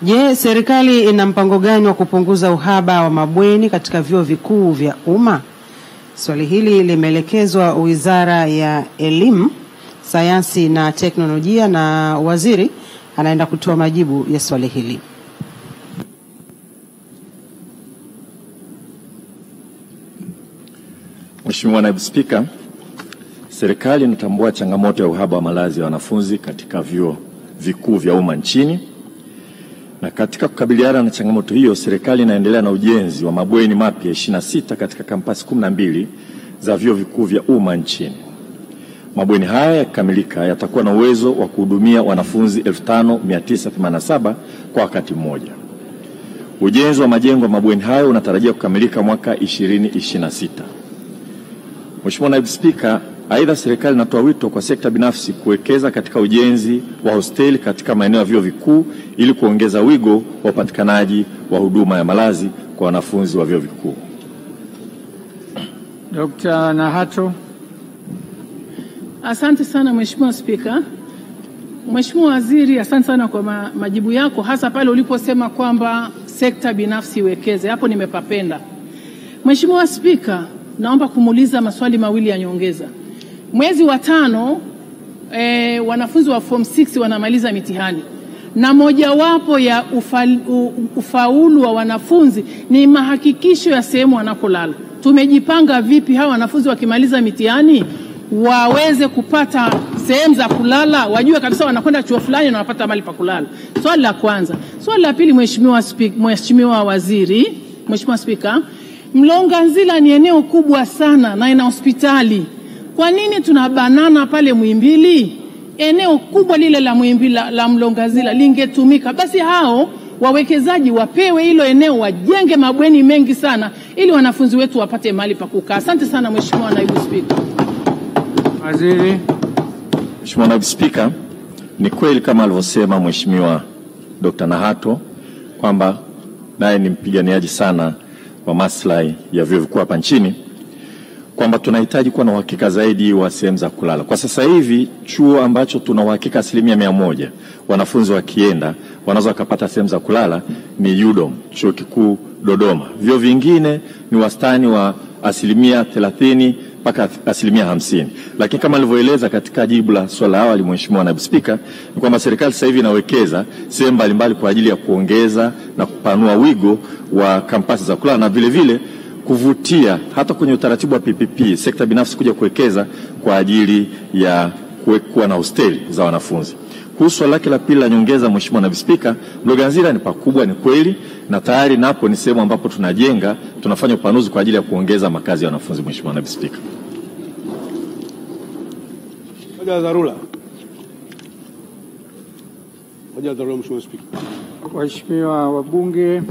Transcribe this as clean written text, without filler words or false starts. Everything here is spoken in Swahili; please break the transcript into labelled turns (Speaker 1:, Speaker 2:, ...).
Speaker 1: Je, serikali ina mpango gani wa kupunguza uhaba wa mabweni katika vyuo vikuu vya umma? Swali hili limeelekezwa Wizara ya Elimu, Sayansi na Teknolojia, na waziri anaenda kutoa majibu ya swali hili.
Speaker 2: Mheshimiwa Naibu Spika, serikali inatambua changamoto ya uhaba wa malazi ya wanafunzi katika vyuo vikuu vya umma nchini. Na katika kukabiliana na changamoto hiyo, serikali inaendelea na ujenzi wa mabweni mapya 26 katika kampasi 12 za vyuo vikuu vya umma nchini. Mabweni haya yakikamilika yatakuwa na uwezo wa kuhudumia wanafunzi 5987 kwa wakati mmoja. Ujenzi wa majengo ya mabweni hayo unatarajia kukamilika mwaka 2026. Mheshimiwa Naibu Spika, aidha serikali inatoa wito kwa sekta binafsi kuwekeza katika ujenzi wa hosteli katika maeneo ya vyuo vikuu ili kuongeza wigo wa upatikanaji wa huduma ya malazi kwa wanafunzi wa vyuo vikuu.
Speaker 3: Dr. Nahato.
Speaker 4: Asante sana Mheshimiwa Spika. Mheshimiwa Waziri, asante sana kwa majibu yako, hasa pale uliposema kwamba sekta binafsi iwekeze. Hapo nimepapenda. Mheshimiwa Spika, naomba kumuuliza maswali mawili ya nyongeza. Mwezi wa 5 wanafunzi wa form 6 wanamaliza mitihani, na mojawapo ya ufaulu wa wanafunzi ni mahakikisho ya sehemu wanapolala. Tumejipanga vipi hawa wanafunzi wakimaliza mitihani waweze kupata sehemu za kulala, wajue kabisa wanakwenda chuo fulani na wanapata mahali pa kulala? Swali la kwanza. Swali la pili, Mheshimiwa Waziri, Mheshimiwa Spika, Mloganzila ni eneo kubwa sana na ina hospitali. Kwa nini tunabanana pale Muhimbili? Eneo kubwa lile la Muhimbili la Mloganzila lingetumika. Basi hao wawekezaji wapewe hilo eneo, wajenge mabweni mengi sana ili wanafunzi wetu wapate mahali pa kukaa. Asante sana Mheshimiwa Naibu Spika.
Speaker 3: Waziri.
Speaker 2: Mheshimiwa Naibu Spika, ni kweli kama alivyosema Mheshimiwa Dr. Nahato kwamba naye ni mpiganiaji sana wa maslahi ya vyuo vikuu hapa nchini, kwamba tunahitaji kuwa na uhakika zaidi wa sehemu za kulala. Kwa sasa hivi chuo ambacho tuna uhakika 100% wanafunzi wakienda wanaweza wakapata sehemu za kulala ni UDOM, Chuo Kikuu Dodoma. Vyuo vingine ni wastani wa 30% mpaka 50%. Lakini kama alivyoeleza katika jibu la swala awali Mheshimiwa Naibu Spika, ni kwamba serikali sasa hivi inawekeza sehemu mbalimbali kwa ajili ya kuongeza na kupanua wigo wa kampasi za kulala, na vile vile kuvutia hata kwenye utaratibu wa PPP sekta binafsi kuja kuwekeza kwa ajili ya kuwa na hosteli za wanafunzi. Kuhusu swali lake la pili la nyongeza, Mheshimiwa Naibu Spika, Mloganzila ni pakubwa, ni kweli, na tayari napo ni sehemu ambapo tunafanya upanuzi kwa ajili ya kuongeza makazi ya wanafunzi. Mheshimiwa Naibu Spika.
Speaker 5: Hoja ya dharura. Hoja ya dharura Mheshimiwa Spika.
Speaker 3: Waheshimiwa wabunge.